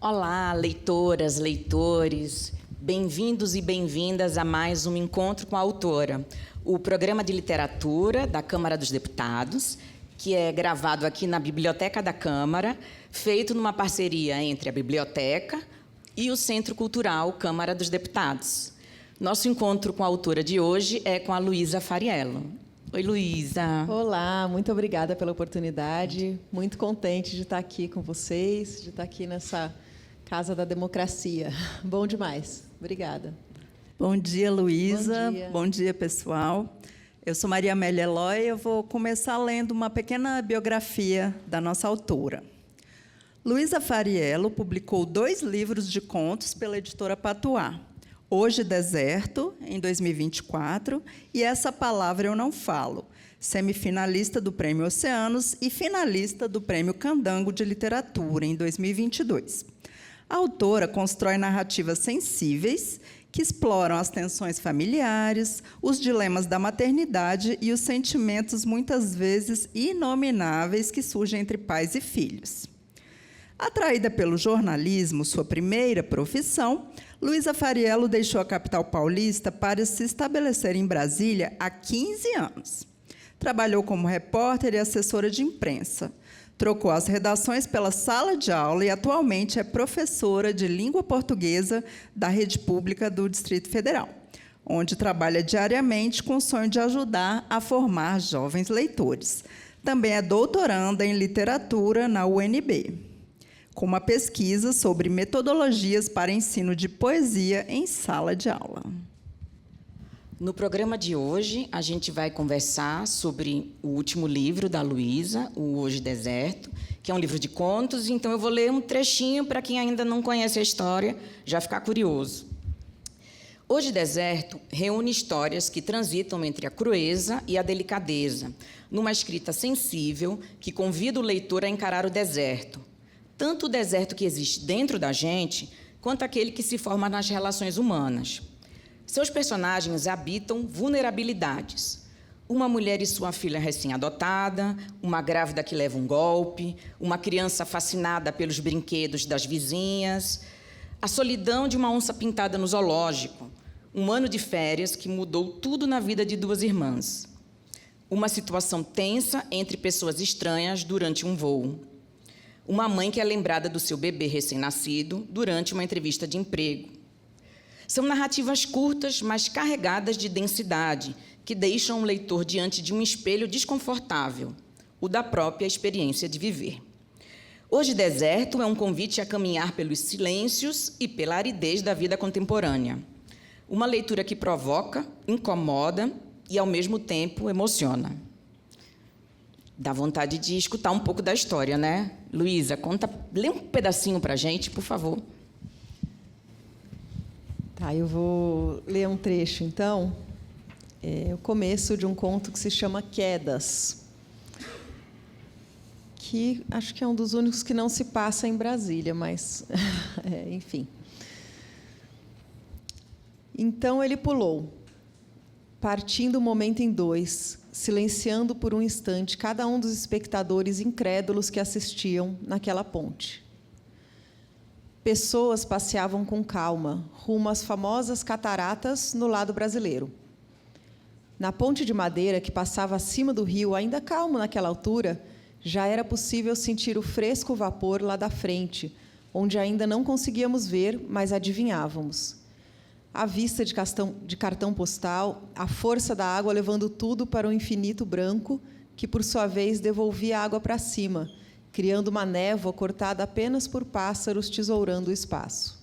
Olá, leitoras, leitores, bem-vindos e bem-vindas a mais um Encontro com a Autora, o programa de literatura da Câmara dos Deputados, que é gravado aqui na Biblioteca da Câmara, feito numa parceria entre a Biblioteca e o Centro Cultural Câmara dos Deputados. Nosso encontro com a autora de hoje é com a Luísa Fariello. Oi, Luísa. Olá, muito obrigada pela oportunidade. Muito contente de estar aqui com vocês, de estar aqui nessa Casa da Democracia. Bom demais. Obrigada. Bom dia, Luísa. Bom dia. Bom dia, pessoal. Eu sou Maria Amélia Eloy e eu vou começar lendo uma pequena biografia da nossa autora. Luísa Fariello publicou 2 livros de contos pela editora Patuá. Hoje Deserto, em 2024, e Essa Palavra Eu Não Falo, semifinalista do Prêmio Oceanos e finalista do Prêmio Candango de Literatura, em 2022. A autora constrói narrativas sensíveis que exploram as tensões familiares, os dilemas da maternidade e os sentimentos, muitas vezes, inomináveis que surgem entre pais e filhos. Atraída pelo jornalismo, sua primeira profissão, Luísa Fariello deixou a capital paulista para se estabelecer em Brasília há 15 anos. Trabalhou como repórter e assessora de imprensa. Trocou as redações pela sala de aula e atualmente é professora de língua portuguesa da Rede Pública do Distrito Federal, onde trabalha diariamente com o sonho de ajudar a formar jovens leitores. Também é doutoranda em literatura na UNB, com uma pesquisa sobre metodologias para ensino de poesia em sala de aula. No programa de hoje, a gente vai conversar sobre o último livro da Luísa, o Hoje Deserto, que é um livro de contos, então eu vou ler um trechinho para quem ainda não conhece a história, já ficar curioso. Hoje Deserto reúne histórias que transitam entre a crueza e a delicadeza, numa escrita sensível que convida o leitor a encarar o deserto, tanto o deserto que existe dentro da gente, quanto aquele que se forma nas relações humanas. Seus personagens habitam vulnerabilidades. Uma mulher e sua filha recém-adotada, uma grávida que leva um golpe, uma criança fascinada pelos brinquedos das vizinhas, a solidão de uma onça pintada no zoológico, um ano de férias que mudou tudo na vida de 2 irmãs, uma situação tensa entre pessoas estranhas durante um voo, uma mãe que é lembrada do seu bebê recém-nascido durante uma entrevista de emprego. São narrativas curtas, mas carregadas de densidade, que deixam o leitor diante de um espelho desconfortável, o da própria experiência de viver. Hoje Deserto é um convite a caminhar pelos silêncios e pela aridez da vida contemporânea. Uma leitura que provoca, incomoda e, ao mesmo tempo, emociona. Dá vontade de escutar um pouco da história, né? Luísa, lê um pedacinho para a gente, por favor. Tá, eu vou ler um trecho, então. É o começo de um conto que se chama Quedas, que acho que é um dos únicos que não se passa em Brasília, mas, enfim. Então ele pulou, partindo o momento em 2, silenciando por um instante cada um dos espectadores incrédulos que assistiam naquela ponte. Pessoas passeavam com calma, rumo às famosas cataratas no lado brasileiro. Na ponte de madeira que passava acima do rio, ainda calmo naquela altura, já era possível sentir o fresco vapor lá da frente, onde ainda não conseguíamos ver, mas adivinhávamos. A vista de cartão postal, a força da água levando tudo para o infinito branco, que, por sua vez, devolvia a água para cima, criando uma névoa cortada apenas por pássaros tesourando o espaço.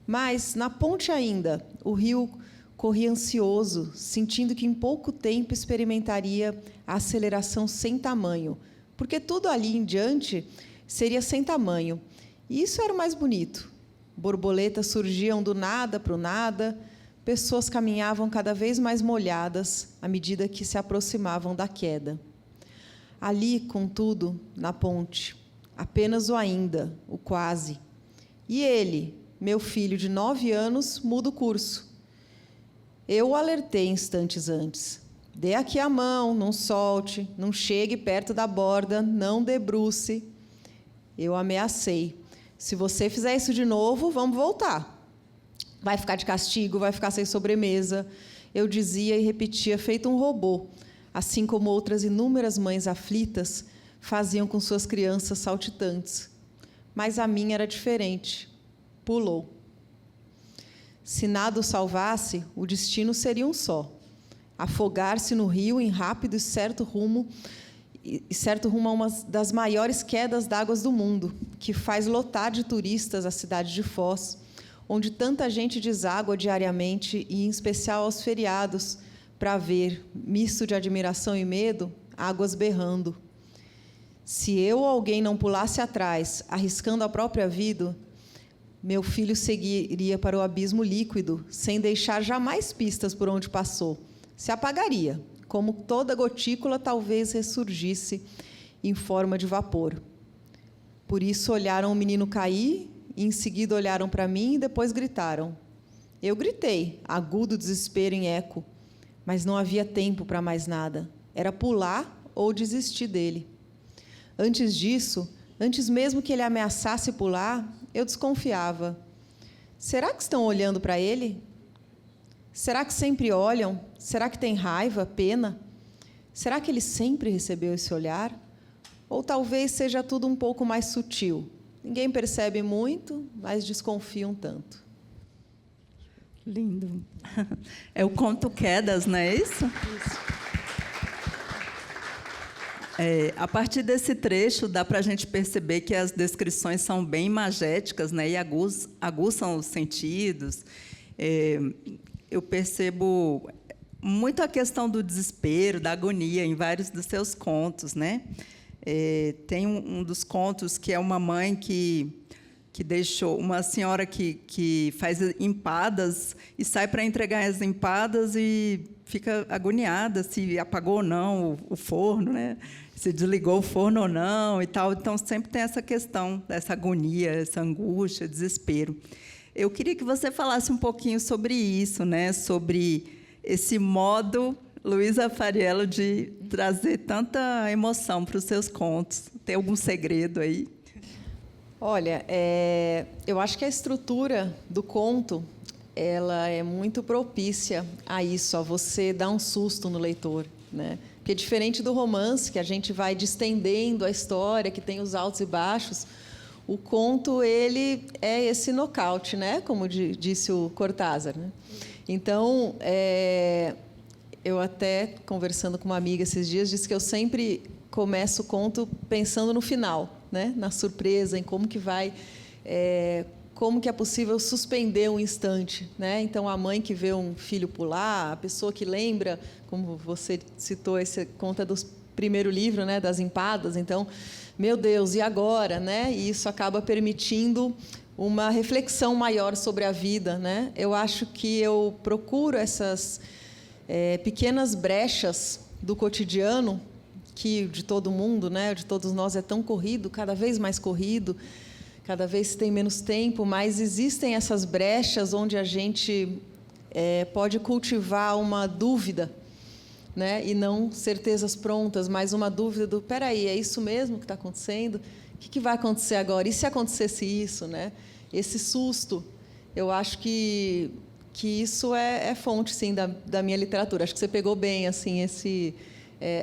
Mas, na ponte ainda, o rio corria ansioso, sentindo que em pouco tempo experimentaria a aceleração sem tamanho, porque tudo ali em diante seria sem tamanho. E isso era o mais bonito. Borboletas surgiam do nada para o nada, pessoas caminhavam cada vez mais molhadas à medida que se aproximavam da queda. Ali, contudo, na ponte, apenas o ainda, o quase. E ele, meu filho de 9 anos, muda o curso. Eu o alertei instantes antes. Dê aqui a mão, não solte, não chegue perto da borda, não debruce. Eu ameacei. Se você fizer isso de novo, vamos voltar. Vai ficar de castigo, vai ficar sem sobremesa. Eu dizia e repetia, feito um robô, assim como outras inúmeras mães aflitas faziam com suas crianças saltitantes. Mas a minha era diferente. Pulou. Se nada o salvasse, o destino seria um só: afogar-se no rio em rápido e certo rumo a uma das maiores quedas d'água do mundo, que faz lotar de turistas a cidade de Foz, onde tanta gente deságua diariamente, e em especial aos feriados, para ver, misto de admiração e medo, águas berrando. Se eu ou alguém não pulasse atrás, arriscando a própria vida, meu filho seguiria para o abismo líquido, sem deixar jamais pistas por onde passou. Se apagaria, como toda gotícula talvez ressurgisse em forma de vapor. Por isso olharam o menino cair, e em seguida olharam para mim e depois gritaram. Eu gritei, agudo desespero em eco, mas não havia tempo para mais nada. Era pular ou desistir dele. Antes disso, antes mesmo que ele ameaçasse pular, eu desconfiava. Será que estão olhando para ele? Será que sempre olham? Será que tem raiva, pena? Será que ele sempre recebeu esse olhar? Ou talvez seja tudo um pouco mais sutil. Ninguém percebe muito, mas desconfia um tanto. Lindo. É o conto Quedas, não é isso? Isso. A partir desse trecho, dá para a gente perceber que as descrições são bem imagéticas, né, e aguçam os sentidos. Eu percebo muito a questão do desespero, da agonia, em vários dos seus contos, né? Tem um dos contos que é uma mãe que deixou uma senhora que faz empadas e sai para entregar as empadas e fica agoniada se apagou ou não o forno, né? Se desligou o forno ou não e tal. Então, sempre tem essa questão dessa agonia, essa angústia, desespero. Eu queria que você falasse um pouquinho sobre isso, né? Sobre esse modo, Luísa Fariello, de trazer tanta emoção para os seus contos. Tem algum segredo aí? Olha, eu acho que a estrutura do conto ela é muito propícia a isso, a você dar um susto no leitor, né? Porque, diferente do romance, que a gente vai distendendo a história, que tem os altos e baixos, o conto ele é esse nocaute, né? Como disse o Cortázar, né? Então, eu até, conversando com uma amiga esses dias, disse que eu sempre começo o conto pensando no final, né? Na surpresa, em como que vai... como que é possível suspender um instante, né? Então, a mãe que vê um filho pular, a pessoa que lembra, como você citou, esse conta do primeiro livro, né? Das empadas. Então, meu Deus, e agora, né? E isso acaba permitindo uma reflexão maior sobre a vida, né? Eu acho que eu procuro essas pequenas brechas do cotidiano, que de todo mundo, né? De todos nós é tão corrido, cada vez mais corrido. Cada vez tem menos tempo, mas existem essas brechas onde a gente pode cultivar uma dúvida, né? E não certezas prontas, mas uma dúvida do, espera aí, é isso mesmo que está acontecendo? O que vai acontecer agora? E se acontecesse isso, né? Esse susto, eu acho que isso é fonte, sim, da minha literatura. Acho que você pegou bem, assim,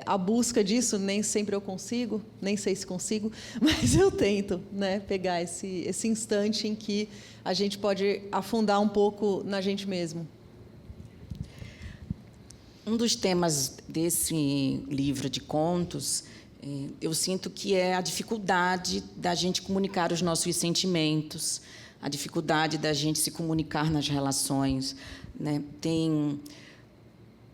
a busca disso. Nem sempre eu consigo, nem sei se consigo, mas eu tento, né, pegar esse instante em que a gente pode afundar um pouco na gente mesmo. Um dos temas desse livro de contos, eu sinto que é a dificuldade da gente comunicar os nossos sentimentos, a dificuldade da gente se comunicar nas relações, né? Tem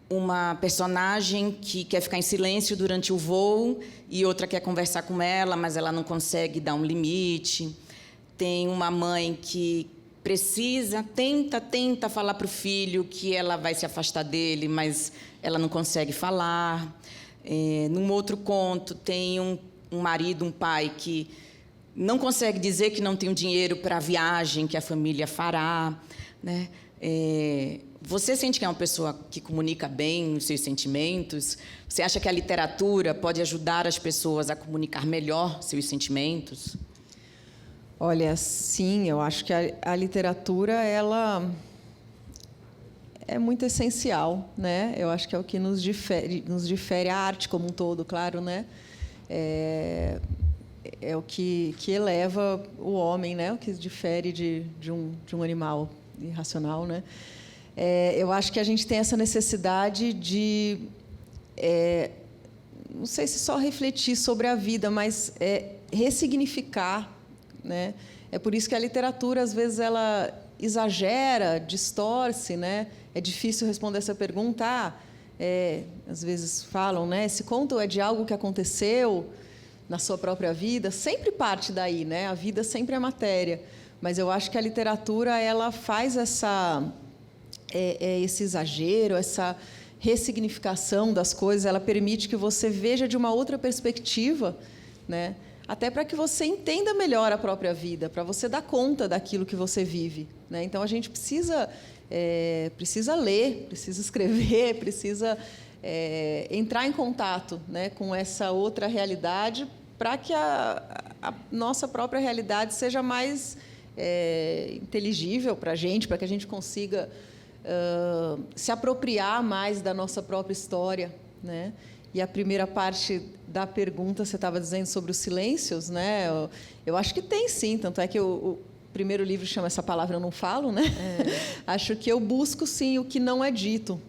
uma personagem que quer ficar em silêncio durante o voo e outra quer conversar com ela, mas ela não consegue dar um limite. Tem uma mãe que tenta falar para o filho que ela vai se afastar dele, mas ela não consegue falar. Num outro conto, tem um marido, um pai, que não consegue dizer que não tem o dinheiro para a viagem que a família fará, né? Você sente que é uma pessoa que comunica bem os seus sentimentos? Você acha que a literatura pode ajudar as pessoas a comunicar melhor seus sentimentos? Olha, sim, eu acho que a literatura ela é muito essencial, né? Eu acho que é o que nos difere a arte como um todo, claro, né? É o que eleva o homem, né? O que difere de um animal irracional, né? Eu acho que a gente tem essa necessidade de, não sei se só refletir sobre a vida, mas ressignificar, né? É por isso que a literatura, às vezes, ela exagera, distorce, né? É difícil responder essa pergunta. Às vezes falam, né? Esse conto é de algo que aconteceu na sua própria vida. Sempre parte daí, né? A vida sempre é matéria. Mas eu acho que a literatura ela faz esse exagero, essa ressignificação das coisas. Ela permite que você veja de uma outra perspectiva, né? Até para que você entenda melhor a própria vida, para você dar conta daquilo que você vive, né? Então, a gente precisa ler, precisa escrever, precisa entrar em contato, né, com essa outra realidade, para que a nossa própria realidade seja mais inteligível para a gente, para que a gente consiga se apropriar mais da nossa própria história, né? E a primeira parte da pergunta, você estava dizendo sobre os silêncios, né? Eu acho que tem, sim. Tanto é que o primeiro livro chama Essa Palavra Eu Não Falo, né? Acho que eu busco, sim, o que não é dito.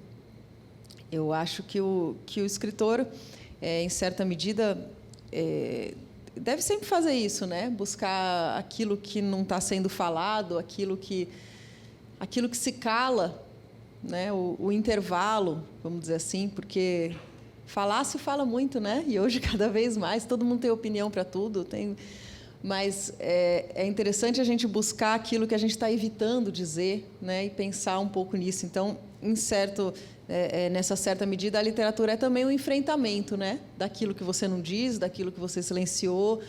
Eu acho que o escritor, em certa medida, deve sempre fazer isso, né? Buscar aquilo que não está sendo falado, aquilo que se cala, né? O intervalo, vamos dizer assim, porque falar se fala muito, né? E hoje, cada vez mais, todo mundo tem opinião para tudo. Mas é interessante a gente buscar aquilo que a gente está evitando dizer, né? E pensar um pouco nisso. Então, nessa certa medida, a literatura é também um enfrentamento, né? Daquilo que você não diz, daquilo que você silenciou,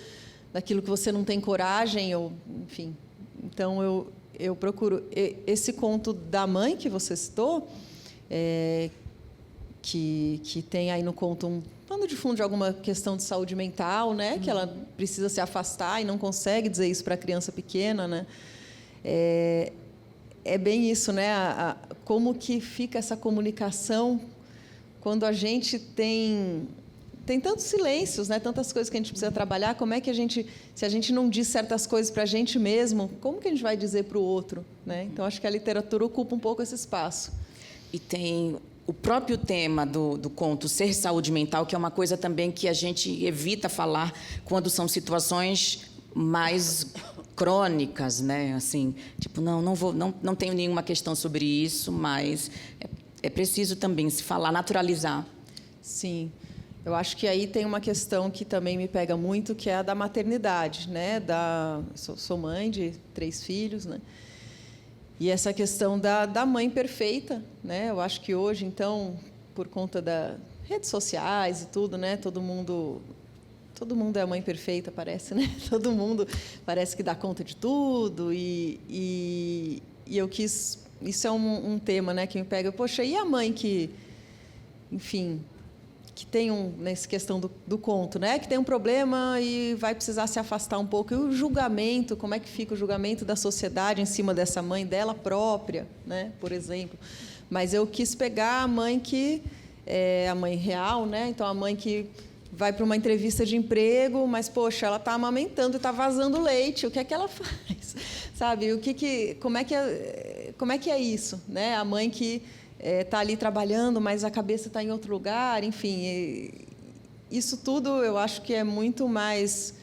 daquilo que você não tem coragem, ou, enfim. Então, eu procuro... Esse conto da mãe que você citou... Que tem aí no conto um pano de fundo de alguma questão de saúde mental, né? Que ela precisa se afastar e não consegue dizer isso para a criança pequena, né? É bem isso, né? Como que fica essa comunicação quando a gente tem tantos silêncios, né? Tantas coisas que a gente precisa trabalhar. Como é que se a gente não diz certas coisas para a gente mesmo, como que a gente vai dizer para o outro, né? Então, acho que a literatura ocupa um pouco esse espaço. E tem o próprio tema do conto, ser saúde mental, que é uma coisa também que a gente evita falar quando são situações mais crônicas, né? Assim, tipo, não tenho nenhuma questão sobre isso, mas é preciso também se falar, naturalizar. Sim. Eu acho que aí tem uma questão que também me pega muito, que é a da maternidade, né? Sou mãe de 3 filhos, né? E essa questão da mãe perfeita, né? Eu acho que hoje, então, por conta das redes sociais e tudo, né? Todo mundo é a mãe perfeita, parece, né? Todo mundo parece que dá conta de tudo. E eu quis... Isso é um tema, né, que me pega. Poxa, e a mãe que, enfim, que tem nessa questão do conto, né? Que tem um problema e vai precisar se afastar um pouco. E o julgamento, como é que fica o julgamento da sociedade em cima dessa mãe dela própria, né? Por exemplo. Mas eu quis pegar a mãe que é a mãe real, né? Então, a mãe que vai para uma entrevista de emprego, mas, poxa, ela está amamentando e está vazando leite. O que é que ela faz? Sabe? Como é que é isso, né? A mãe que está ali trabalhando, mas a cabeça está em outro lugar, enfim. Isso tudo eu acho que é muito mais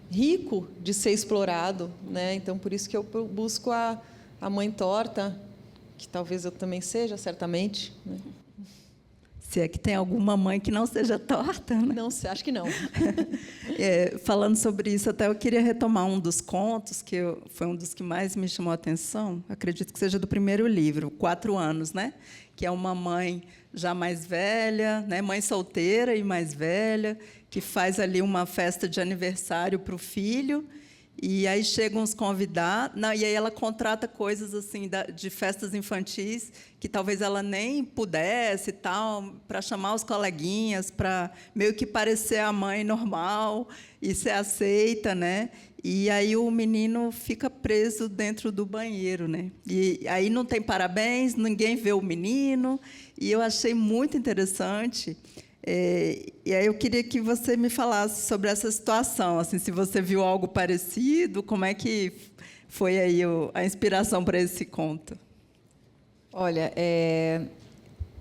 rico de ser explorado, né? Então, por isso que eu busco a mãe torta, que talvez eu também seja, certamente, né? Se é que tem alguma mãe que não seja torta, né? Não, acho que não. Falando sobre isso, até eu queria retomar um dos contos, que foi um dos que mais me chamou a atenção, acredito que seja do primeiro livro, 4 anos, né? Que é uma mãe já mais velha, né? Mãe solteira e mais velha, que faz ali uma festa de aniversário para o filho, E aí chegam os convidados, e aí ela contrata coisas assim de festas infantis que talvez ela nem pudesse, tal, para chamar os coleguinhas, para meio que parecer a mãe normal e ser aceita, né? E aí o menino fica preso dentro do banheiro, né? E aí não tem parabéns, ninguém vê o menino. E eu achei muito interessante. E aí eu queria que você me falasse sobre essa situação, assim, se você viu algo parecido, como é que foi aí a inspiração para esse conto? Olha,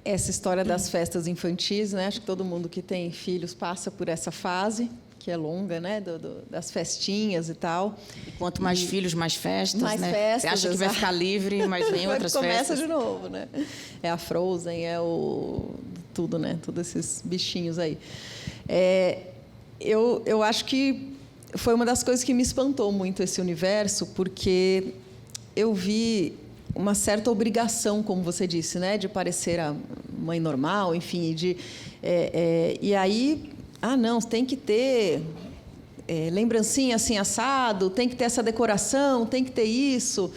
essa história das festas infantis, né? Acho que todo mundo que tem filhos passa por essa fase, que é longa, né? Das festinhas e tal. E quanto mais filhos, mais festas, mais né? festas, você acha que vai ficar livre, mas vem outras começa festas. de novo, né? É a Frozen, tudo, né? Todos esses bichinhos aí. Eu acho que foi uma das coisas que me espantou muito esse universo, porque eu vi uma certa obrigação, como você disse, né, de parecer a mãe normal, enfim, e aí, não, tem que ter lembrancinha assim assado, tem que ter essa decoração, tem que ter isso.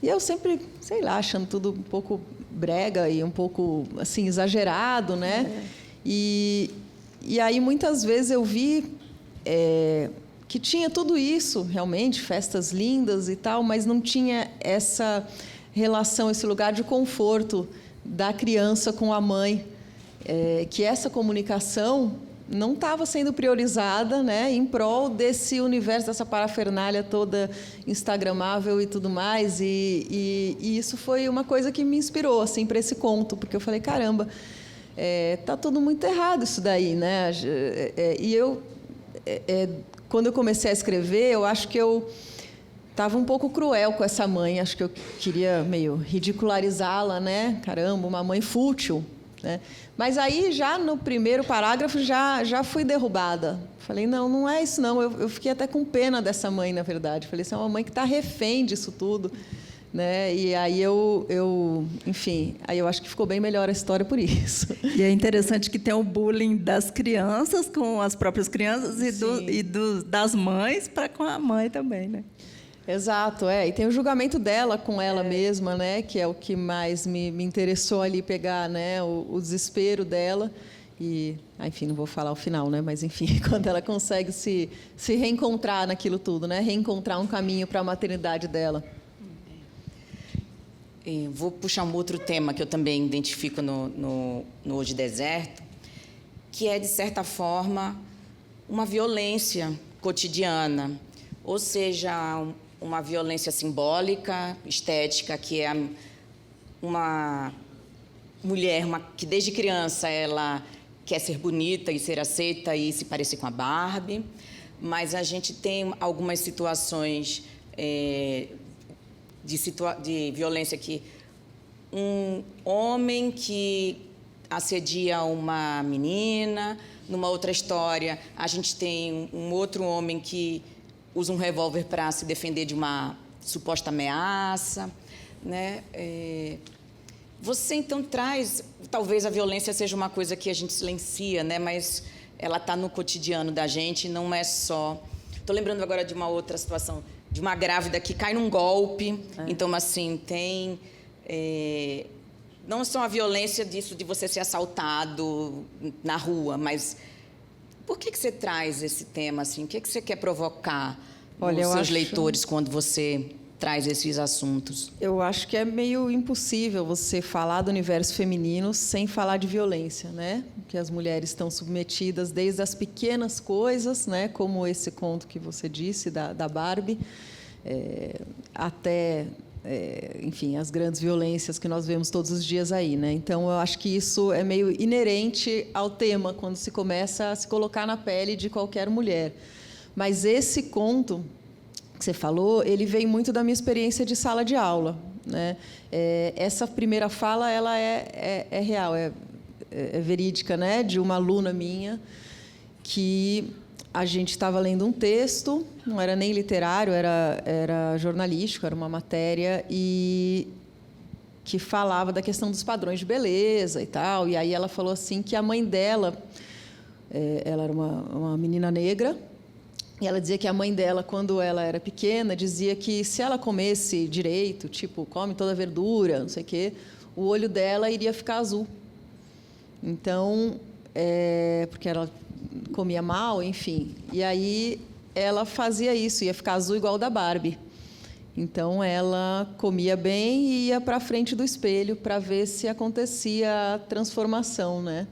E eu sempre, sei lá, achando tudo um pouco brega e um pouco assim exagerado, né? E aí muitas vezes eu vi que tinha tudo isso realmente, festas lindas e tal, mas não tinha essa relação, esse lugar de conforto da criança com a mãe, que essa comunicação não estava sendo priorizada, né, em prol desse universo, dessa parafernália toda instagramável e tudo mais. E isso foi uma coisa que me inspirou assim, para esse conto, porque eu falei, caramba, tá tudo muito errado isso daí, né? E eu, quando eu comecei a escrever, eu acho que eu estava um pouco cruel com essa mãe, acho que eu queria meio ridicularizá-la, né? Caramba, uma mãe fútil, né? Mas aí, já no primeiro parágrafo, já fui derrubada. Falei, não é isso, não. Eu fiquei até com pena dessa mãe, na verdade. Falei, essa é uma mãe que está refém disso tudo, né? E aí enfim, aí eu acho que ficou bem melhor a história por isso. E é interessante que tem o bullying das crianças com as próprias crianças das mães para com a mãe também, né? Exato, e tem o julgamento dela com ela mesma, né, que é o que mais me interessou ali pegar, né, o desespero dela e, enfim, não vou falar o final, né, mas enfim, quando ela consegue se reencontrar naquilo tudo, né, reencontrar um caminho para a maternidade dela. Vou puxar um outro tema que eu também identifico no Hoje Deserto, que é, de certa forma, uma violência cotidiana, ou seja, uma violência simbólica, estética, que é uma mulher que, desde criança, ela quer ser bonita e ser aceita e se parecer com a Barbie, mas a gente tem algumas situações de violência que um homem que assedia uma menina, numa outra história a gente tem um outro homem que usa um revólver para se defender de uma suposta ameaça, né? Você, então, traz... Talvez a violência seja uma coisa que a gente silencia, né? Mas ela está no cotidiano da gente, não é só... Estou lembrando agora de uma outra situação, de uma grávida que cai num golpe. Então, assim, tem... não só a violência disso de você ser assaltado na rua, mas... Por que você traz esse tema assim? O que você quer provocar nos seus leitores quando você traz esses assuntos? Eu acho que é meio impossível você falar do universo feminino sem falar de violência, né? Que as mulheres estão submetidas desde as pequenas coisas, né? Como esse conto que você disse da Barbie, até enfim, as grandes violências que nós vemos todos os dias aí, né? Então, eu acho que isso é meio inerente ao tema, quando se começa a se colocar na pele de qualquer mulher. Mas esse conto que você falou, ele veio muito da minha experiência de sala de aula, né? Essa primeira fala, ela é real, é verídica, né? De uma aluna minha que... A gente estava lendo um texto, não era nem literário, era jornalístico, era uma matéria, e que falava da questão dos padrões de beleza e tal. E aí ela falou assim que a mãe dela, ela era uma menina negra, E ela dizia que a mãe dela, quando ela era pequena, dizia que se ela comesse direito, tipo, come toda a verdura, não sei o quê, o olho dela iria ficar azul. Então, porque ela comia mal, enfim. E aí ela fazia isso, ia ficar azul igual o da Barbie. Então, ela comia bem e ia para a frente do espelho para ver se acontecia a transformação, né?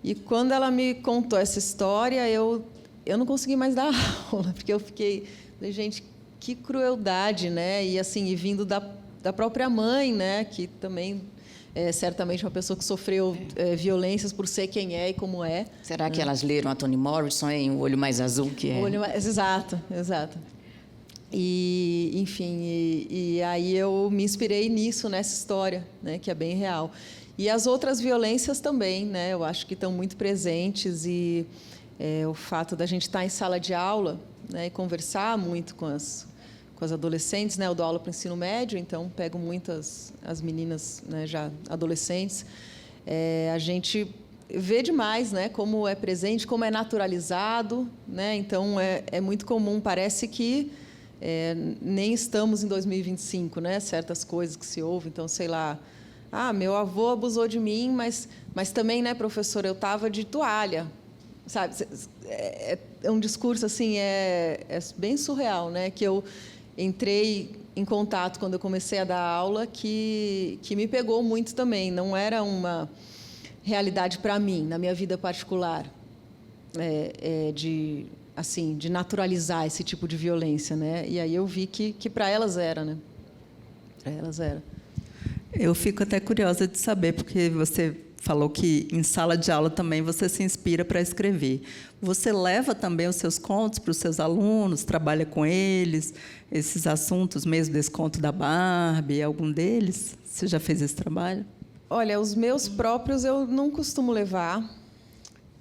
E quando ela me contou essa história, eu não consegui mais dar aula, porque eu falei, gente, que crueldade, né? E assim, e vindo da própria mãe, né? Que também é certamente uma pessoa que sofreu violências por ser quem é e como é. Será que elas leram a Toni Morrison em O Olho Mais Azul, que é? Exato. E, enfim, e aí eu me inspirei nisso, nessa história, né? Que é bem real. E as outras violências também, né? Eu acho que estão muito presentes e o fato da gente estar em sala de aula, né, e conversar muito com as adolescentes, né? Eu dou aula para o ensino médio, então pego muitas as meninas, né, já adolescentes. A gente vê demais, né, como é presente, como é naturalizado, né? Então é muito comum, parece que nem estamos em 2025, né? Certas coisas que se ouvem, então sei lá. Meu avô abusou de mim, mas também, né, professor, eu estava de toalha, sabe? É um discurso assim, é bem surreal, né? Que eu entrei em contato quando eu comecei a dar aula, que me pegou muito também. Não era uma realidade para mim, na minha vida particular, de naturalizar esse tipo de violência, né? E aí eu vi que para elas era, né? Para elas era. Eu fico até curiosa de saber, porque você falou que em sala de aula também você se inspira para escrever. Você leva também os seus contos para os seus alunos, trabalha com eles, esses assuntos mesmo desse conto da Barbie, algum deles? Você já fez esse trabalho? Olha, os meus próprios eu não costumo levar,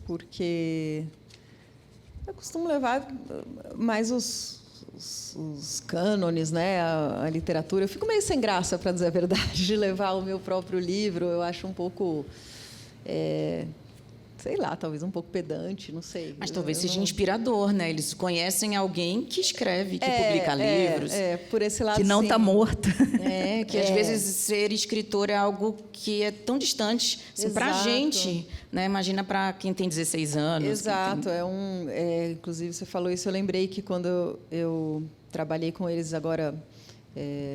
porque eu costumo levar mais os cânones, né, a literatura. Eu fico meio sem graça, para dizer a verdade, de levar o meu próprio livro. Eu acho um pouco, sei lá, talvez um pouco pedante, não sei. Mas talvez seja inspirador, né? Eles conhecem alguém que escreve, que publica livros. Por esse lado, que não está morta. Que às vezes ser escritor é algo que é tão distante assim, para a gente, né? Imagina para quem tem 16 anos. Exato. Inclusive, você falou isso, eu lembrei que quando eu trabalhei com eles agora,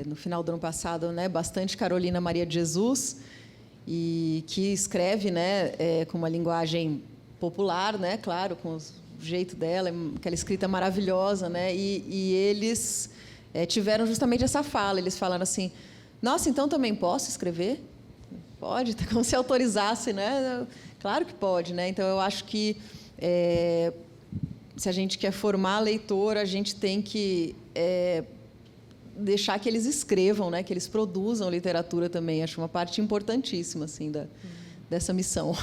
no final do ano passado, né, bastante Carolina Maria de Jesus, e que escreve, né, com uma linguagem popular, né, claro, com o jeito dela, aquela escrita maravilhosa, né, e eles tiveram justamente essa fala. Eles falaram assim: nossa, então também posso escrever? Pode, como se autorizasse, né? Claro que pode, né? Então eu acho que se a gente quer formar leitor, a gente tem que deixar que eles escrevam, né? Que eles produzam literatura também. Acho uma parte importantíssima, assim, dessa missão.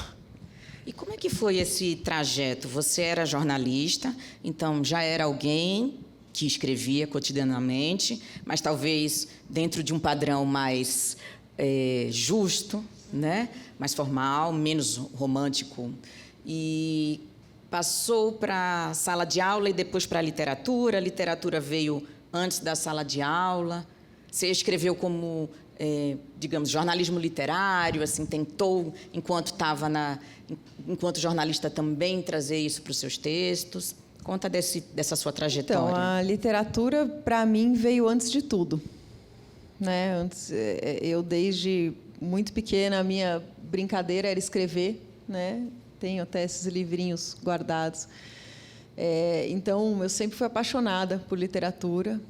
E como é que foi esse trajeto? Você era jornalista, então já era alguém que escrevia cotidianamente, mas talvez dentro de um padrão mais justo, né? Mais formal, menos romântico. E passou para a sala de aula e depois para a literatura. A literatura veio antes da sala de aula. Você escreveu como, digamos, jornalismo literário, assim, tentou, enquanto jornalista também, trazer isso para os seus textos. Conta dessa sua trajetória. Então, a literatura, para mim, veio antes de tudo, né? Antes, eu, desde muito pequena, a minha brincadeira era escrever, né? Tenho até esses livrinhos guardados. Então, eu sempre fui apaixonada por literatura.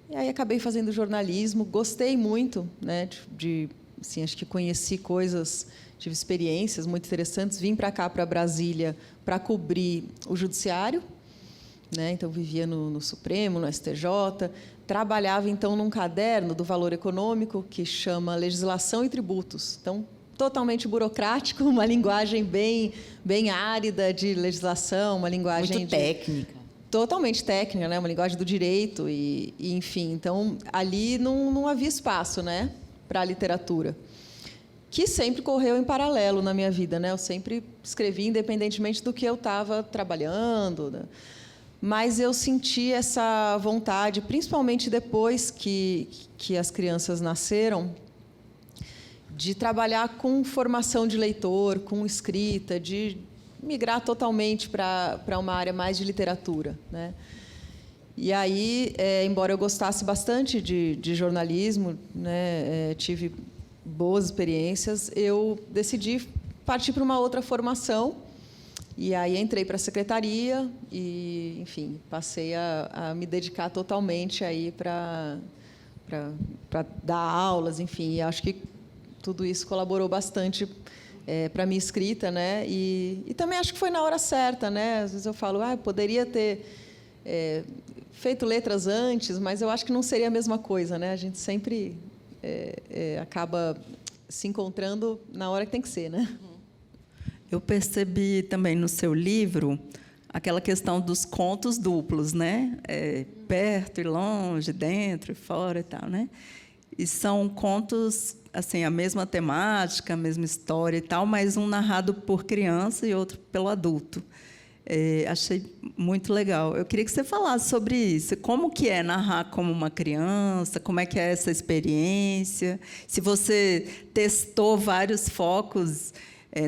E aí acabei fazendo jornalismo, gostei muito, né? Assim, acho que conheci coisas, tive experiências muito interessantes. Vim para cá, para Brasília, para cobrir o judiciário, né? Então, vivia no Supremo, no STJ. Trabalhava, então, num caderno do Valor Econômico que chama Legislação e Tributos. Então, totalmente burocrático, uma linguagem bem árida de legislação, uma linguagem muito técnica. Totalmente técnica, né? Uma linguagem do direito e enfim. Então, ali não havia espaço, né, para a literatura, que sempre correu em paralelo na minha vida, né? Eu sempre escrevi independentemente do que eu estava trabalhando, né? mas eu senti essa vontade, principalmente depois que as crianças nasceram, de trabalhar com formação de leitor, com escrita, de migrar totalmente para uma área mais de literatura, né? E aí, embora eu gostasse bastante de jornalismo, né, tive boas experiências, eu decidi partir para uma outra formação. E aí entrei para a secretaria e, enfim, passei a me dedicar totalmente aí para dar aulas, enfim. E acho que tudo isso colaborou bastante para a minha escrita, né? E também acho que foi na hora certa, né? Às vezes eu falo, eu poderia ter feito letras antes, mas eu acho que não seria a mesma coisa, né? A gente sempre acaba se encontrando na hora que tem que ser, né? Eu percebi também no seu livro aquela questão dos contos duplos, né? Perto e longe, dentro e fora e tal, né? E são contos, assim, a mesma temática, a mesma história e tal, mas um narrado por criança e outro pelo adulto. Achei muito legal. Eu queria que você falasse sobre isso. Como que é narrar como uma criança? Como é que é essa experiência? Se você testou vários focos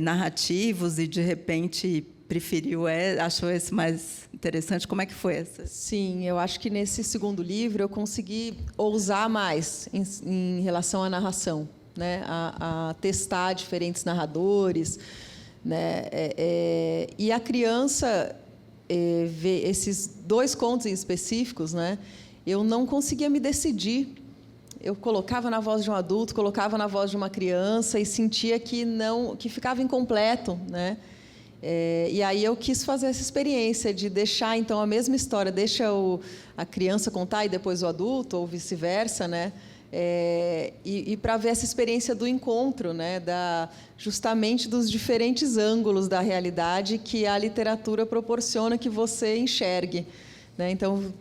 narrativos e, de repente, preferiu, achou esse mais interessante, como é que foi essa? Sim, eu acho que nesse segundo livro eu consegui ousar mais em relação à narração, né? A testar diferentes narradores, né? E a criança ver esses dois contos em específicos, né? Eu não conseguia me decidir. Eu colocava na voz de um adulto, colocava na voz de uma criança e sentia que ficava incompleto, né? E aí eu quis fazer essa experiência de deixar então a mesma história, deixa a criança contar e depois o adulto, ou vice-versa, né? E para ver essa experiência do encontro, né? Justamente dos diferentes ângulos da realidade que a literatura proporciona que você enxergue. Né? Então,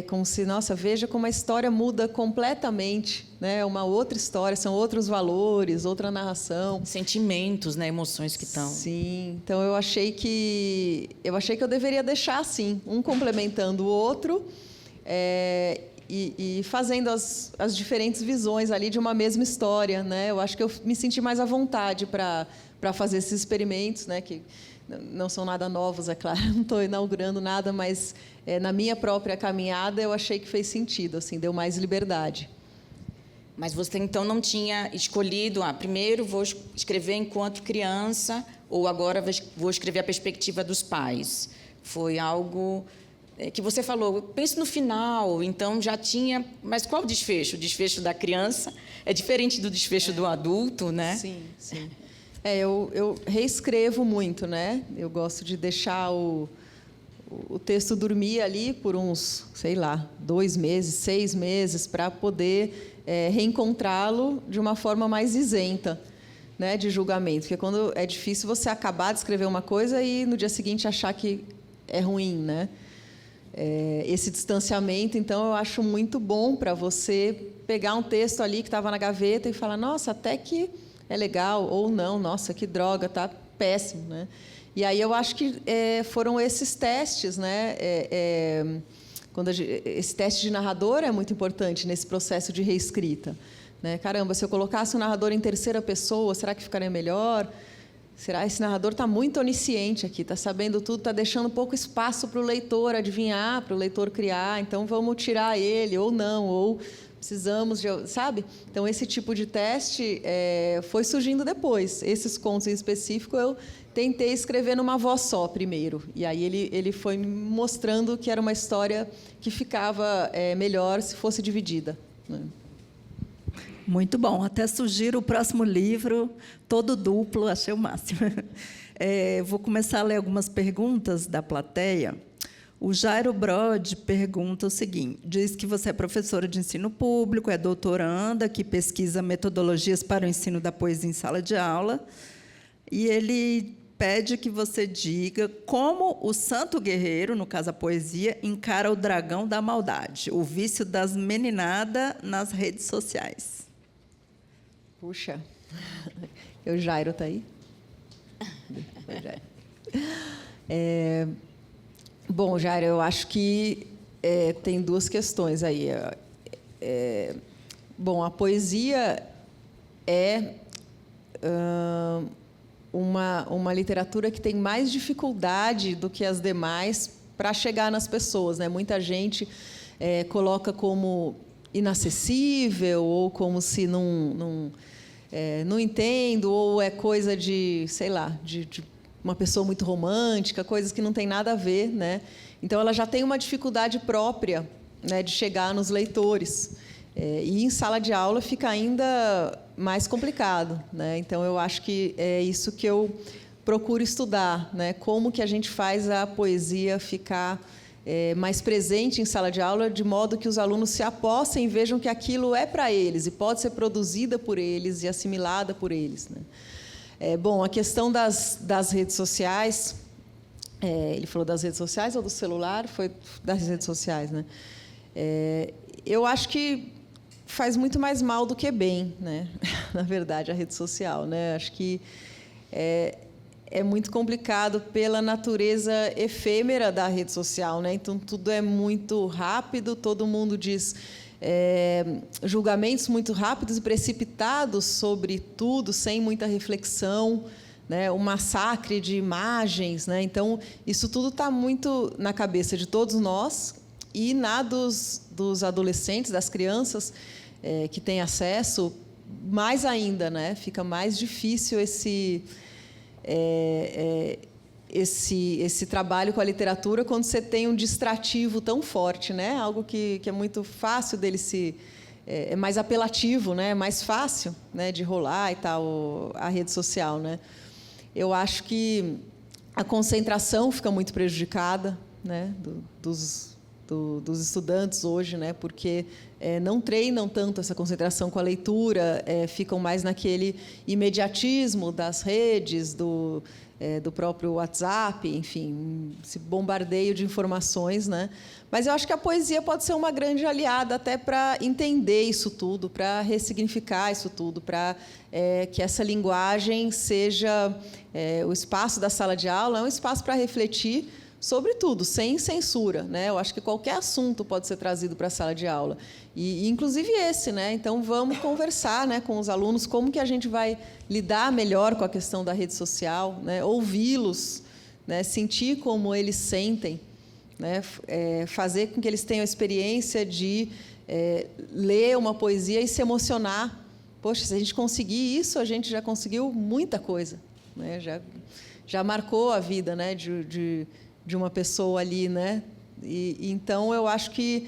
como se, nossa, veja como a história muda completamente, né? É uma outra história, são outros valores, outra narração. Sentimentos, né? Emoções que estão... Sim, então eu achei que eu deveria deixar assim, um complementando o outro, e fazendo as diferentes visões ali de uma mesma história, né? Eu acho que eu me senti mais à vontade para fazer esses experimentos, né? Que não são nada novos, é claro, não estou inaugurando nada, mas na minha própria caminhada eu achei que fez sentido, assim, deu mais liberdade. Mas você, então, não tinha escolhido, primeiro vou escrever enquanto criança, ou agora vou escrever a perspectiva dos pais. Foi algo que você falou, eu penso no final, então já tinha... Mas qual o desfecho? O desfecho da criança é diferente do desfecho do adulto, né? Sim, sim. Eu reescrevo muito, né? Eu gosto de deixar o texto dormir ali por uns, 2 meses, 6 meses, para poder reencontrá-lo de uma forma mais isenta, né, de julgamento. Porque quando é difícil você acabar de escrever uma coisa e no dia seguinte achar que é ruim, né? Esse distanciamento, então, eu acho muito bom para você pegar um texto ali que estava na gaveta e falar, nossa, até que é legal, ou não, nossa, que droga, tá péssimo, né? E aí eu acho que foram esses testes, né? Esse teste de narrador é muito importante nesse processo de reescrita, né? Caramba, se eu colocasse o narrador em terceira pessoa, será que ficaria melhor? Será que esse narrador está muito onisciente aqui, está sabendo tudo, está deixando pouco espaço para o leitor adivinhar, para o leitor criar, então vamos tirar ele, ou não, ou precisamos de... Sabe? Então, esse tipo de teste foi surgindo depois. Esses contos em específico, eu tentei escrever numa voz só primeiro. E aí ele foi me mostrando que era uma história que ficava melhor se fosse dividida, né? Muito bom. Até surgir o próximo livro, todo duplo, achei o máximo. Vou começar a ler algumas perguntas da plateia. O Jairo Brod pergunta o seguinte, diz que você é professora de ensino público, é doutoranda, que pesquisa metodologias para o ensino da poesia em sala de aula, e ele pede que você diga como o santo guerreiro, no caso a poesia, encara o dragão da maldade, o vício das meninadas nas redes sociais. Puxa, o Jairo está aí? Bom, Jair, eu acho que tem duas questões aí. Bom, a poesia é uma literatura que tem mais dificuldade do que as demais para chegar nas pessoas, né? Muita gente coloca como inacessível ou como se não entendo, ou é coisa de, sei lá, de uma pessoa muito romântica, coisas que não tem nada a ver, né? Então, ela já tem uma dificuldade própria, né, de chegar nos leitores. E em sala de aula fica ainda mais complicado, né? Então, eu acho que é isso que eu procuro estudar, né? Como que a gente faz a poesia ficar mais presente em sala de aula, de modo que os alunos se apossem e vejam que aquilo é para eles e pode ser produzida por eles e assimilada por eles, né? Bom, a questão das redes sociais, ele falou das redes sociais ou do celular? Foi das redes sociais, né? Eu acho que faz muito mais mal do que bem, né? Na verdade, a rede social, né? Acho que é muito complicado pela natureza efêmera da rede social, né? Então, tudo é muito rápido, todo mundo diz julgamentos muito rápidos e precipitados sobre tudo, sem muita reflexão, né? Um massacre de imagens, né? Então, isso tudo está muito na cabeça de todos nós e dos adolescentes, das crianças que têm acesso, mais ainda, né? Fica mais difícil esse trabalho com a literatura quando você tem um distrativo tão forte, né? Algo que é muito fácil dele é mais apelativo, né? É mais fácil, né, de rolar e tal, a rede social, né? Eu acho que a concentração fica muito prejudicada, né, dos estudantes hoje, né, porque não treinam tanto essa concentração com a leitura, ficam mais naquele imediatismo das redes, do próprio WhatsApp, enfim, esse bombardeio de informações, né? Mas eu acho que a poesia pode ser uma grande aliada até para entender isso tudo, para ressignificar isso tudo, para que essa linguagem seja o espaço da sala de aula, é um espaço para refletir sobre tudo, sem censura, né? Eu acho que qualquer assunto pode ser trazido para a sala de aula, e inclusive esse, né? Então, vamos conversar, né, com os alunos como que a gente vai lidar melhor com a questão da rede social, né? Ouvi-los, né? Sentir como eles sentem, né? Fazer com que eles tenham a experiência de ler uma poesia e se emocionar. Poxa, se a gente conseguir isso, a gente já conseguiu muita coisa, né? Já marcou a vida, né, de uma pessoa ali, né? Então, eu acho que,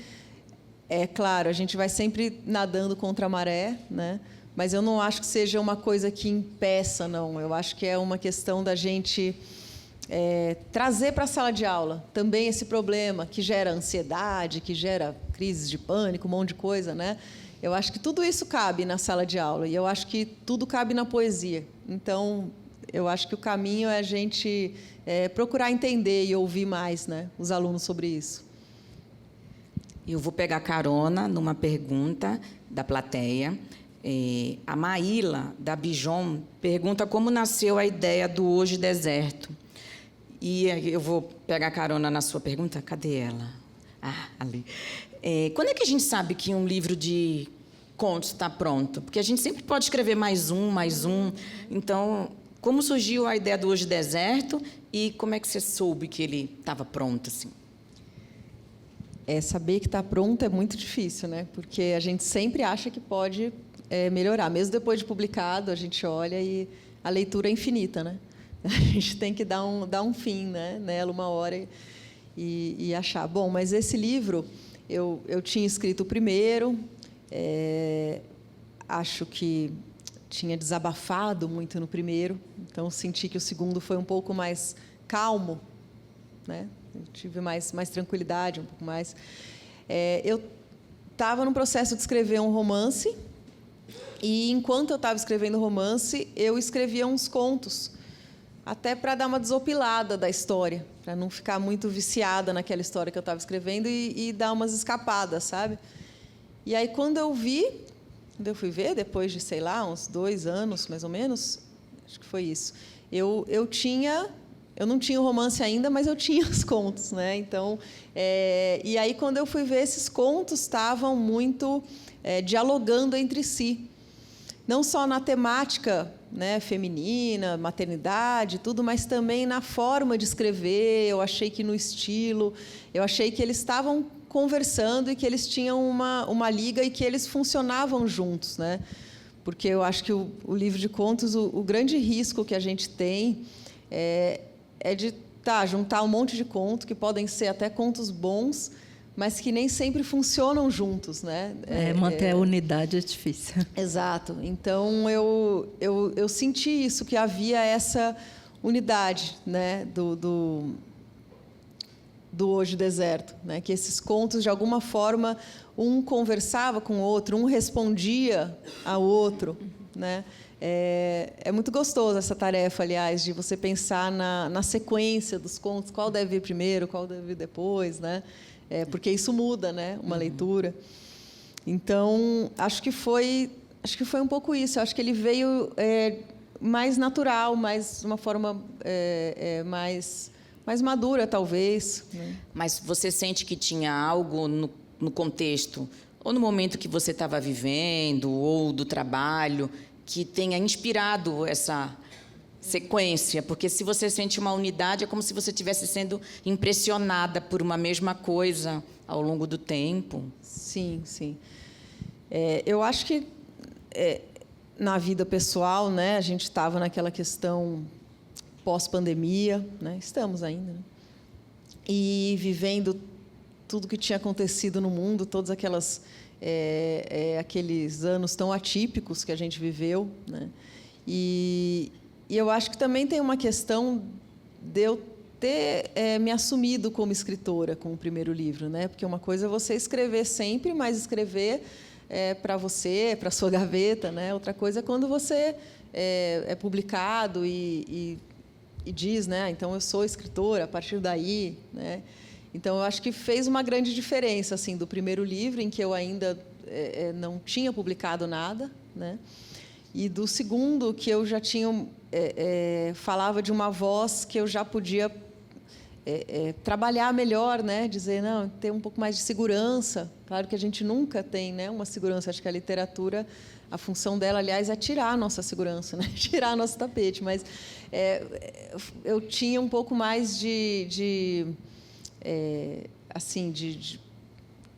claro, a gente vai sempre nadando contra a maré, né? Mas eu não acho que seja uma coisa que impeça, não. Eu acho que é uma questão da gente trazer para a sala de aula também esse problema que gera ansiedade, que gera crises de pânico, um monte de coisa, né? Eu acho que tudo isso cabe na sala de aula, e eu acho que tudo cabe na poesia. Então, eu acho que o caminho é a gente procurar entender e ouvir mais, né, os alunos sobre isso. Eu vou pegar carona numa pergunta da plateia. A Maíla, da Bijon, pergunta como nasceu a ideia do Hoje Deserto. E eu vou pegar carona na sua pergunta. Cadê ela? Ah, ali. Quando é que a gente sabe que um livro de contos está pronto? Porque a gente sempre pode escrever mais um. Então, como surgiu a ideia do Hoje Deserto e como é que você soube que ele estava pronto, assim? Saber que está pronto é muito difícil, né? Porque a gente sempre acha que pode melhorar. Mesmo depois de publicado, a gente olha e a leitura é infinita, né? A gente tem que dar um fim, né, nela uma hora e achar. Bom, mas esse livro, eu tinha escrito o primeiro, acho que tinha desabafado muito no primeiro, então senti que o segundo foi um pouco mais calmo, né? Eu tive mais tranquilidade, um pouco mais. Eu estava no processo de escrever um romance, e, enquanto eu estava escrevendo o romance, eu escrevia uns contos, até para dar uma desopilada da história, para não ficar muito viciada naquela história que eu estava escrevendo e dar umas escapadas, sabe? E aí, quando eu fui ver, depois de, sei lá, uns 2 anos, mais ou menos, acho que foi isso, eu tinha eu não tinha o romance ainda, mas eu tinha os contos, né? Então, e aí quando eu fui ver, esses contos estavam muito dialogando entre si, não só na temática, né, feminina, maternidade, tudo, mas também na forma de escrever. Eu achei que no estilo, eu achei que eles estavam conversando e que eles tinham uma liga e que eles funcionavam juntos, né? Porque eu acho que o livro de contos, o grande risco que a gente tem é de juntar um monte de contos, que podem ser até contos bons, mas que nem sempre funcionam juntos, né? Manter a unidade é difícil. Exato. Então, eu senti isso, que havia essa unidade, né, do Hoje Deserto, né? Que esses contos, de alguma forma, um conversava com o outro, um respondia ao outro, né? É muito gostoso essa tarefa, aliás, de você pensar na sequência dos contos, qual deve vir primeiro, qual deve vir depois, né? Porque isso muda, né? Uma leitura. Então, acho que foi um pouco isso. Acho que ele veio mais natural, mais uma forma mais madura, talvez, né? Mas você sente que tinha algo no contexto, ou no momento que você estava vivendo, ou do trabalho, que tenha inspirado essa sequência? Porque se você sente uma unidade, é como se você estivesse sendo impressionada por uma mesma coisa ao longo do tempo. Sim, sim. Eu acho que na vida pessoal, né, a gente estava naquela questão pós-pandemia, né? Estamos ainda, né? E vivendo tudo que tinha acontecido no mundo, todos aqueles anos tão atípicos que a gente viveu, né? E eu acho que também tem uma questão de eu ter me assumido como escritora com o primeiro livro, né? Porque uma coisa é você escrever sempre, mas escrever para você, para a sua gaveta, né? Outra coisa é quando você é publicado e diz, né? Então, eu sou escritora, a partir daí, né? Então, eu acho que fez uma grande diferença, assim, do primeiro livro, em que eu ainda não tinha publicado nada, né? E do segundo, que eu já tinha falava de uma voz que eu já podia trabalhar melhor, né? Dizer, não, ter um pouco mais de segurança. Claro que a gente nunca tem, né, uma segurança. Acho que a literatura, a função dela, aliás, é tirar a nossa segurança, né? Tirar nosso tapete. Mas eu tinha um pouco mais de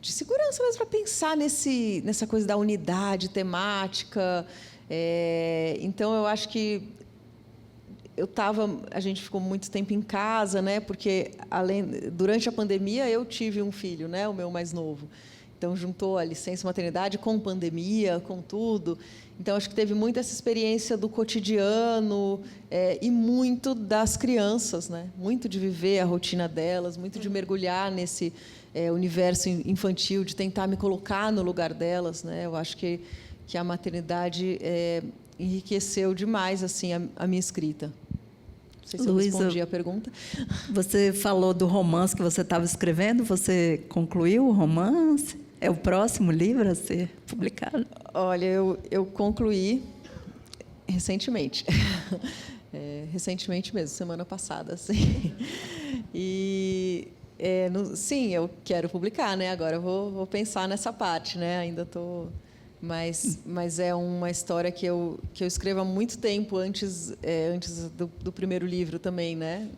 segurança mesmo para pensar nessa coisa da unidade temática. Então, eu acho que a gente ficou muito tempo em casa, né? Porque durante a pandemia eu tive um filho, né? O meu mais novo. Então juntou a licença maternidade com pandemia, com tudo. Então acho que teve muito essa experiência do cotidiano e muito das crianças, né? Muito de viver a rotina delas, muito de mergulhar nesse universo infantil, de tentar me colocar no lugar delas, né? Eu acho que a maternidade enriqueceu demais, assim, a minha escrita. Não sei se eu respondi a pergunta. Você falou do romance que você estava escrevendo. Você concluiu o romance? É o próximo livro a ser publicado? Olha, eu concluí recentemente. Recentemente mesmo, semana passada. Assim. E, sim, eu quero publicar, né? Agora eu vou pensar nessa parte, né? Ainda estou... Mas é uma história que eu escrevo há muito tempo, antes do primeiro livro também, né?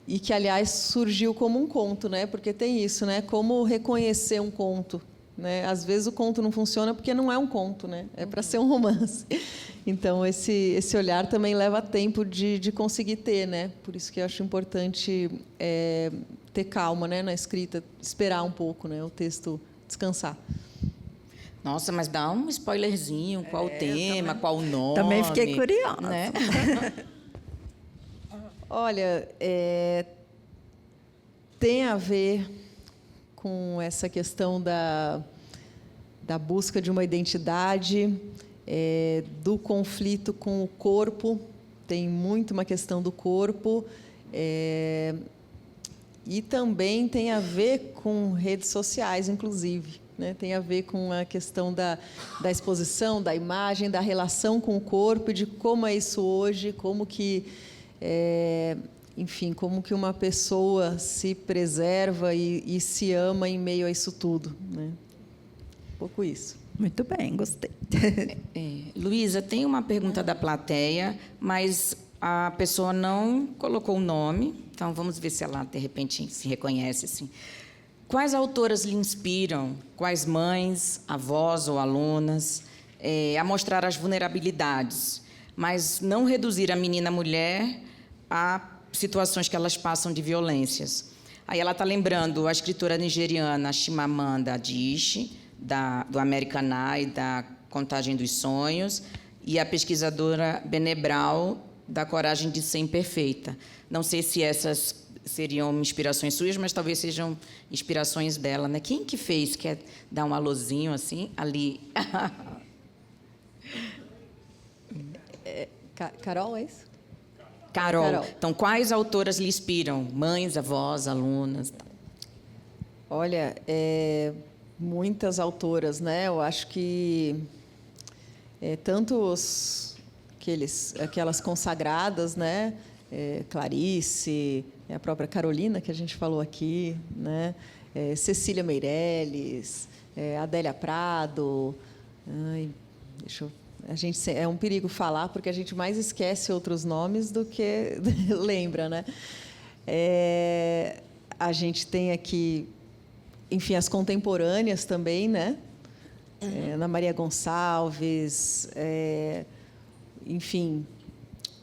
E que, aliás, surgiu como um conto, né? Porque tem isso, né? Como reconhecer um conto, né? Às vezes o conto não funciona porque não é um conto, né? É para ser um romance. Então esse olhar também leva tempo de conseguir ter, né? Por isso que eu acho importante ter calma, né? Na escrita, esperar um pouco, né? O texto descansar. Nossa, mas dá um spoilerzinho, qual o tema, qual o nome. Também fiquei curiosa. Né? Olha, tem a ver com essa questão da busca de uma identidade, do conflito com o corpo. Tem muito uma questão do corpo. E também tem a ver com redes sociais, inclusive. Né? Tem a ver com a questão da exposição, da imagem, da relação com o corpo, de como é isso hoje, como que enfim, como que uma pessoa se preserva e se ama em meio a isso tudo, né? Um pouco isso. Muito bem, gostei. Luísa, tem uma pergunta da plateia, mas a pessoa não colocou o nome, então vamos ver se ela, de repente, se reconhece. Assim. Quais autoras lhe inspiram? Quais mães, avós ou alunas a mostrar as vulnerabilidades, mas não reduzir a menina mulher a situações que elas passam de violências? Aí ela está lembrando a escritora nigeriana Chimamanda Adichie, do American Eye, da Contagem dos Sonhos, e a pesquisadora Brené Brown, da Coragem de Ser Imperfeita. Não sei se essas seriam inspirações suas, mas talvez sejam inspirações dela, né? Quem que fez? Quer dar um alôzinho assim? Ali. Carol, é isso? Carol. Então, quais autoras lhe inspiram? Mães, avós, alunas? Olha, muitas autoras, né? Eu acho que tanto aquelas consagradas, né? Clarice, a própria Carolina, que a gente falou aqui, né? Cecília Meirelles, Adélia Prado. É um perigo falar, porque a gente mais esquece outros nomes do que lembra, né? A gente tem aqui, enfim, as contemporâneas também, né? Ana Maria Gonçalves, enfim,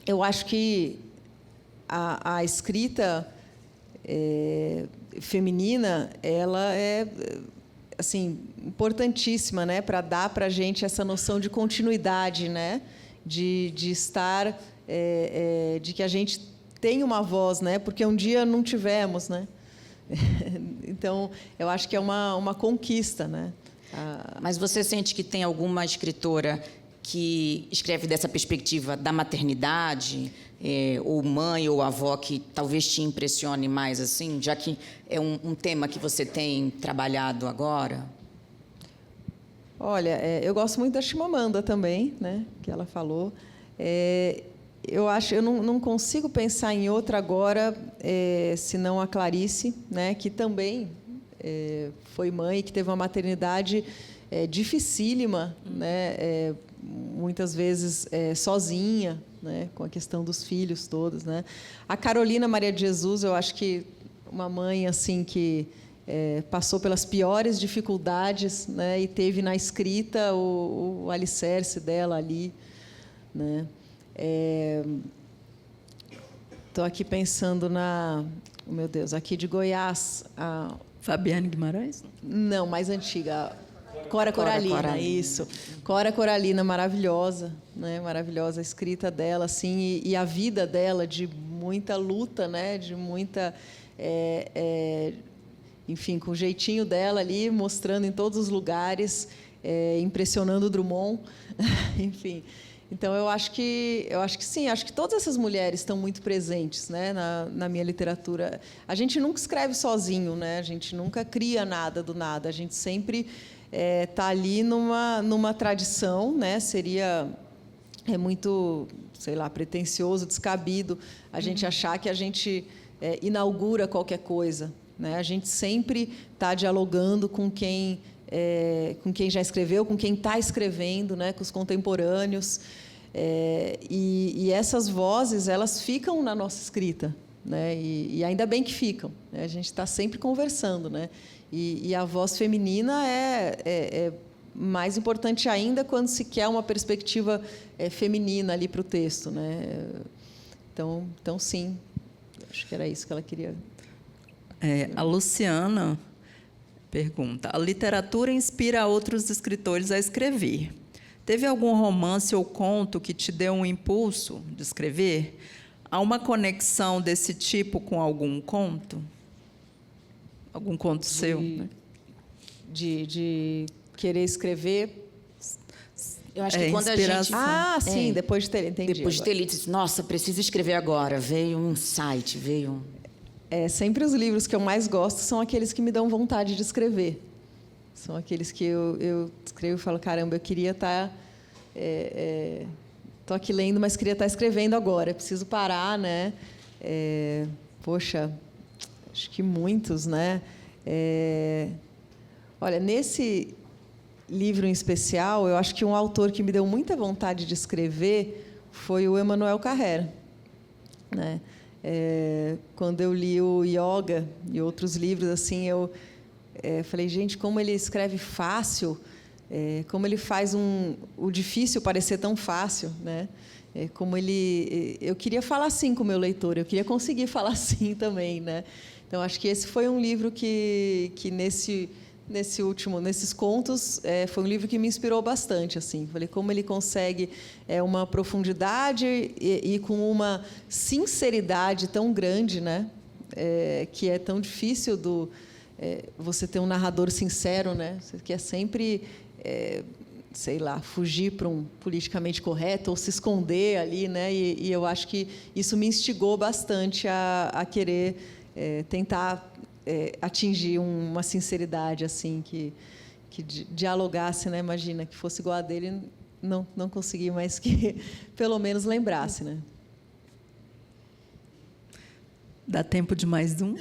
eu acho que a escrita feminina, ela é assim importantíssima, né, para dar para a gente essa noção de continuidade, né, de estar, de que a gente tem uma voz, né, porque um dia não tivemos, né. Então, eu acho que é uma conquista, né. Mas você sente que tem alguma escritora que escreve dessa perspectiva da maternidade, ou mãe ou avó, que talvez te impressione mais, assim, já que é um tema que você tem trabalhado agora? Olha, eu gosto muito da Chimamanda também, né, que ela falou. Eu não consigo pensar em outra agora, senão a Clarice, né, que também foi mãe, que teve uma maternidade dificílima, né, muitas vezes sozinha, né, com a questão dos filhos todos, né. A Carolina Maria de Jesus, eu acho que uma mãe assim que passou pelas piores dificuldades, né, e teve na escrita o alicerce dela ali, né. Estou aqui pensando oh, meu Deus, aqui de Goiás, Fabiane Guimarães? Não, mais antiga. Cora Coralina, isso. Cora Coralina, maravilhosa, né? Maravilhosa a escrita dela, assim, e a vida dela de muita luta, né? De muita, enfim, com o jeitinho dela ali, mostrando em todos os lugares, impressionando o Drummond, enfim. Então eu acho que sim, acho que todas essas mulheres estão muito presentes, né, na minha literatura. A gente nunca escreve sozinho, né? A gente nunca cria nada do nada. A gente sempre está ali numa tradição, né? Seria muito, sei lá, pretensioso, descabido a gente achar que a gente inaugura qualquer coisa, né? A gente sempre está dialogando com quem já escreveu, com quem está escrevendo, né, com os contemporâneos, e essas vozes, elas ficam na nossa escrita, né, e ainda bem que ficam, né, a gente está sempre conversando, né, e a voz feminina é mais importante ainda quando se quer uma perspectiva feminina ali para o texto, né. Então sim, acho que era isso que ela queria. A Luciana pergunta: a literatura inspira outros escritores a escrever. Teve algum romance ou conto que te deu um impulso de escrever? Há uma conexão desse tipo com algum conto? Algum conto seu? Né? De querer escrever? Eu acho que quando inspiração. a gente... sim, depois de ter, entendi. Depois de ter lido, disse, nossa, preciso escrever agora. Veio um insight, veio... Sempre os livros que eu mais gosto são aqueles que me dão vontade de escrever. São aqueles que eu escrevo e falo, caramba, eu queria estar... Estou aqui lendo, mas queria estar escrevendo agora. Preciso parar, né? Poxa, acho que muitos, né? Olha, nesse livro em especial, eu acho que um autor que me deu muita vontade de escrever foi o Emmanuel Carrère, né? Quando eu li o Yoga e outros livros, assim, eu falei, gente, como ele escreve fácil, como ele faz o difícil parecer tão fácil, né? Eu queria falar assim com o meu leitor, eu queria conseguir falar assim também, né? Então, acho que esse foi um livro que nesses contos, foi um livro que me inspirou bastante, assim. Falei, como ele consegue uma profundidade e com uma sinceridade tão grande, né? Que é tão difícil você ter um narrador sincero, né? Você quer sempre, sei lá, fugir para um politicamente correto ou se esconder ali, né? E eu acho que isso me instigou bastante a querer tentar atingir uma sinceridade assim que dialogasse, né? Imagina que fosse igual a dele, não consegui, mas que pelo menos lembrasse, né? Dá tempo de mais um?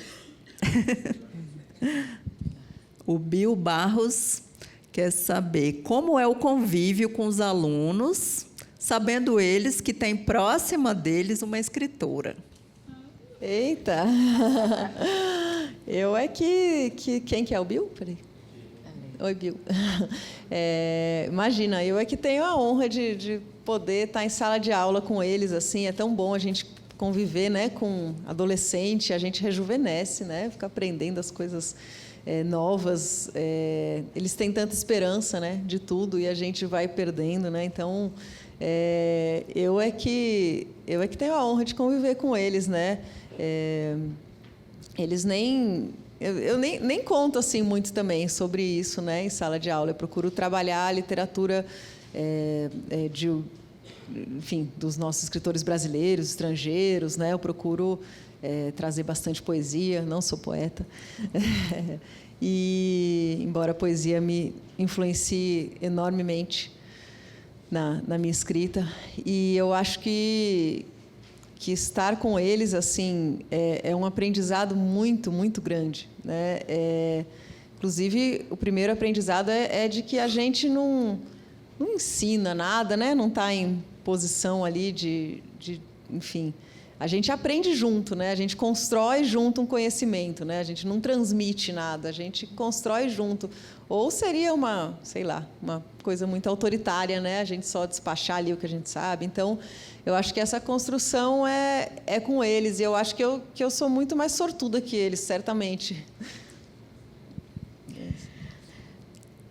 O Bill Barros quer saber como é o convívio com os alunos, sabendo eles que tem próxima deles uma escritora. Eita! Eu quem que é o Bill? Peraí. Oi, Bill. Imagina, eu que tenho a honra de poder estar em sala de aula com eles, assim, é tão bom a gente conviver, né, com adolescente, a gente rejuvenesce, né, fica aprendendo as coisas novas. Eles têm tanta esperança, né, de tudo e a gente vai perdendo, né? Então, eu que tenho a honra de conviver com eles, né? Eles eu nem conto assim muito também sobre isso, né, em sala de aula. Eu procuro trabalhar a literatura enfim, dos nossos escritores brasileiros, estrangeiros, né? Eu procuro trazer bastante poesia, não sou poeta. E embora a poesia me influencie enormemente na minha escrita, e eu acho que estar com eles assim é um aprendizado muito, muito grande, né? Inclusive, o primeiro aprendizado é de que a gente não ensina nada, né? Não está em posição ali enfim, a gente aprende junto, né? A gente constrói junto um conhecimento, né? A gente não transmite nada, a gente constrói junto. Ou seria sei lá, uma coisa muito autoritária, né? A gente só despachar ali o que a gente sabe. Então, eu acho que essa construção é com eles. E eu acho que eu sou muito mais sortuda que eles, certamente.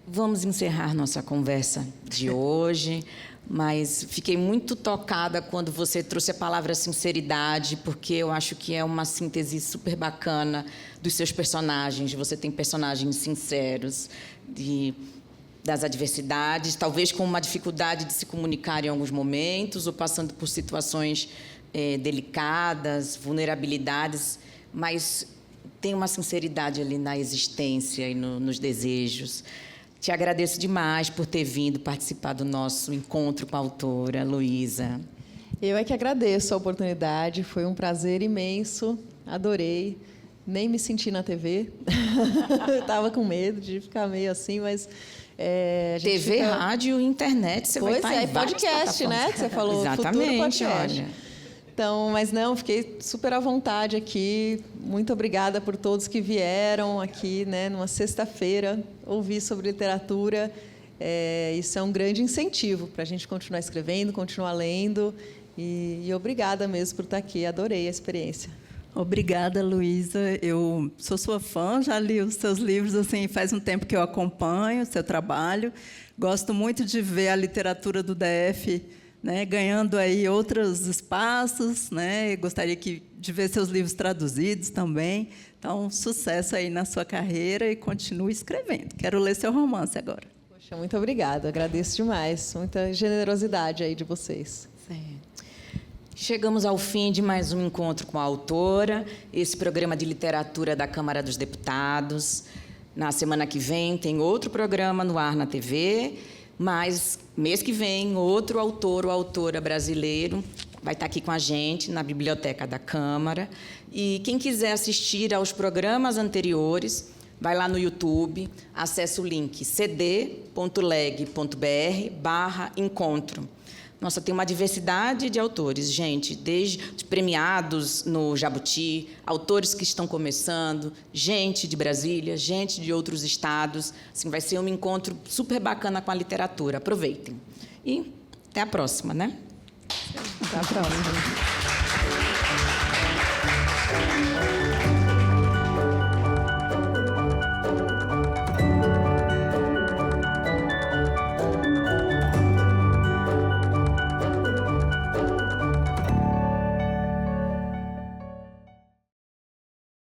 Vamos encerrar nossa conversa de hoje, mas fiquei muito tocada quando você trouxe a palavra sinceridade, porque eu acho que é uma síntese super bacana dos seus personagens. Você tem personagens sinceros, das adversidades, talvez com uma dificuldade de se comunicar em alguns momentos, ou passando por situações delicadas, vulnerabilidades, mas tem uma sinceridade ali na existência e nos desejos. Te agradeço demais por ter vindo participar do nosso encontro com a autora, Luísa. Eu que agradeço a oportunidade, foi um prazer imenso, adorei. Nem me senti na TV, estava com medo de ficar meio assim, mas... TV, rádio e internet, você vai estar em podcast, né? Que você falou, exatamente, futuro podcast. Olha. Então, mas não, fiquei super à vontade aqui. Muito obrigada por todos que vieram aqui, né, numa sexta-feira, ouvir sobre literatura. Isso é um grande incentivo para a gente continuar escrevendo, continuar lendo. E obrigada mesmo por estar aqui. Adorei a experiência. Obrigada, Luísa. Eu sou sua fã, já li os seus livros, assim, faz um tempo que eu acompanho o seu trabalho. Gosto muito de ver a literatura do DF, né, ganhando aí outros espaços, né? Gostaria de ver seus livros traduzidos também. Então, sucesso aí na sua carreira e continue escrevendo. Quero ler seu romance agora. Poxa, muito obrigada. Agradeço demais. Muita generosidade aí de vocês. Certo. Chegamos ao fim de mais um encontro com a autora, esse programa de literatura da Câmara dos Deputados. Na semana que vem tem outro programa no ar na TV, mas mês que vem outro autor ou autora brasileiro vai estar aqui com a gente na Biblioteca da Câmara. E quem quiser assistir aos programas anteriores, vai lá no YouTube, acessa o link cd.leg.br/encontro. Nossa, tem uma diversidade de autores, gente, desde premiados no Jabuti, autores que estão começando, gente de Brasília, gente de outros estados. Assim, vai ser um encontro super bacana com a literatura. Aproveitem. E até a próxima, né? Até a próxima.